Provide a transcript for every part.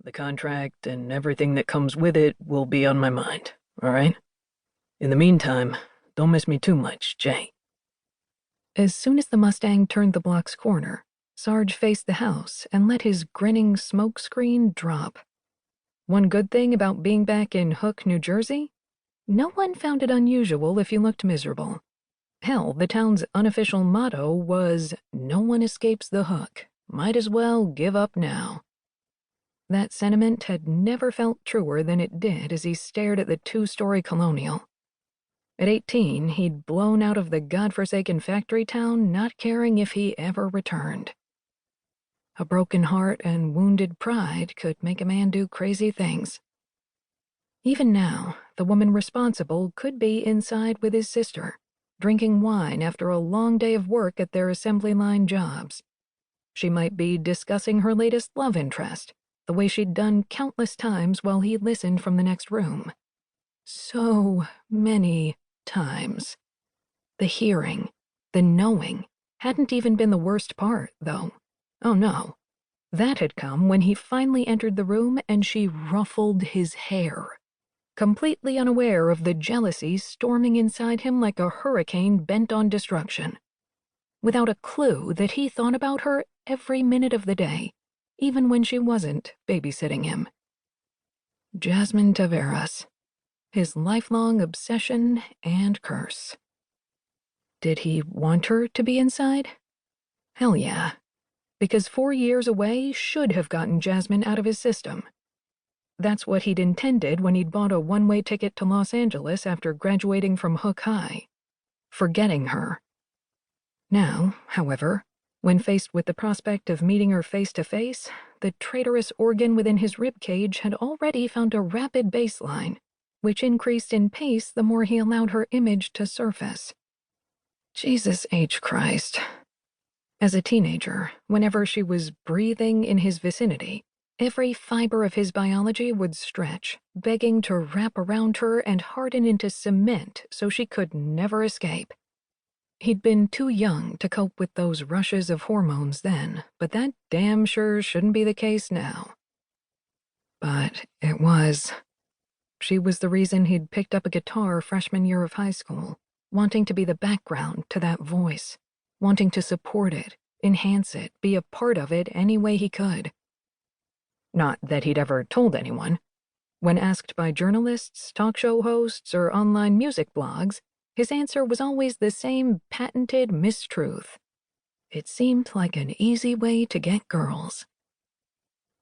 The contract and everything that comes with it will be on my mind, all right? In the meantime, don't miss me too much, Jay." As soon as the Mustang turned the block's corner, Sarge faced the house and let his grinning smoke screen drop. One good thing about being back in Hook, New Jersey? No one found it unusual if you looked miserable. Hell, the town's unofficial motto was, "No one escapes the Hook. Might as well give up now." That sentiment had never felt truer than it did as he stared at the two-story colonial. At 18, he'd blown out of the godforsaken factory town, not caring if he ever returned. A broken heart and wounded pride could make a man do crazy things. Even now, the woman responsible could be inside with his sister, drinking wine after a long day of work at their assembly line jobs. She might be discussing her latest love interest, the way she'd done countless times while he listened from the next room. So many times. The hearing, the knowing, hadn't even been the worst part, though. Oh no. That had come when he finally entered the room and she ruffled his hair, completely unaware of the jealousy storming inside him like a hurricane bent on destruction. Without a clue that he thought about her every minute of the day, even when she wasn't babysitting him. Jasmine Taveras, his lifelong obsession and curse. Did he want her to be inside? Hell yeah, because 4 years away should have gotten Jasmine out of his system. That's what he'd intended when he'd bought a one-way ticket to Los Angeles after graduating from Hook High. Forgetting her. Now, however, when faced with the prospect of meeting her face-to-face, the traitorous organ within his ribcage had already found a rapid baseline, which increased in pace the more he allowed her image to surface. Jesus H. Christ. As a teenager, whenever she was breathing in his vicinity, every fiber of his biology would stretch, begging to wrap around her and harden into cement so she could never escape. He'd been too young to cope with those rushes of hormones then, but that damn sure shouldn't be the case now. But it was. She was the reason he'd picked up a guitar freshman year of high school, wanting to be the background to that voice, wanting to support it, enhance it, be a part of it any way he could. Not that he'd ever told anyone. When asked by journalists, talk show hosts, or online music blogs, his answer was always the same patented mistruth. It seemed like an easy way to get girls.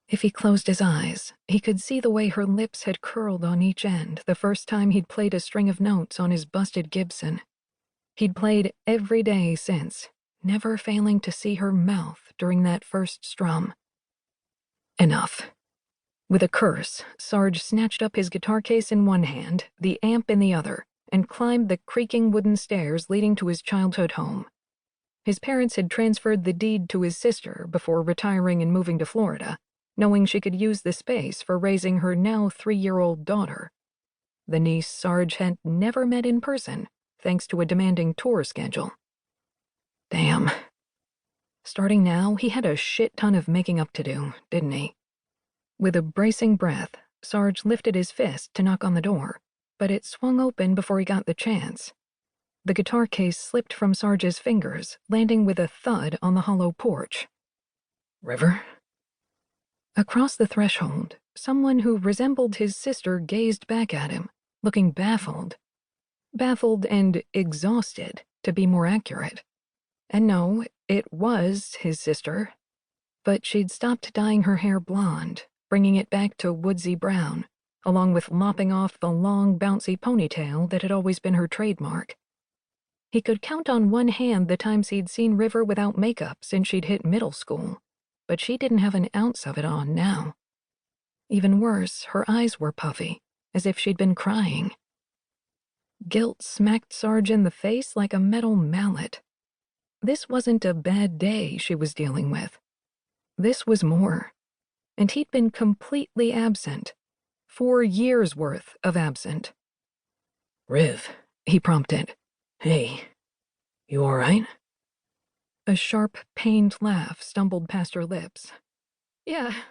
If he closed his eyes, he could see the way her lips had curled on each end the first time he'd played a string of notes on his busted Gibson. He'd played every day since, never failing to see her mouth during that first strum. Enough. With a curse, Sarge snatched up his guitar case in one hand, the amp in the other, and climbed the creaking wooden stairs leading to his childhood home. His parents had transferred the deed to his sister before retiring and moving to Florida, knowing she could use the space for raising her now 3-year-old daughter. The niece Sarge had never met in person, thanks to a demanding tour schedule. Damn. Starting now, he had a shit ton of making up to do, didn't he? With a bracing breath, Sarge lifted his fist to knock on the door, but it swung open before he got the chance. The guitar case slipped from Sarge's fingers, landing with a thud on the hollow porch. "River?" Across the threshold, someone who resembled his sister gazed back at him, looking baffled. Baffled and exhausted, to be more accurate. And no, it was his sister. But she'd stopped dyeing her hair blonde, bringing it back to woodsy brown, along with lopping off the long, bouncy ponytail that had always been her trademark. He could count on one hand the times he'd seen River without makeup since she'd hit middle school, but she didn't have an ounce of it on now. Even worse, her eyes were puffy, as if she'd been crying. Guilt smacked Sarge in the face like a metal mallet. This wasn't a bad day she was dealing with. This was more. And he'd been completely absent. 4 years' worth of absent. "Riv," he prompted. "Hey, you all right?" A sharp, pained laugh stumbled past her lips. Yeah,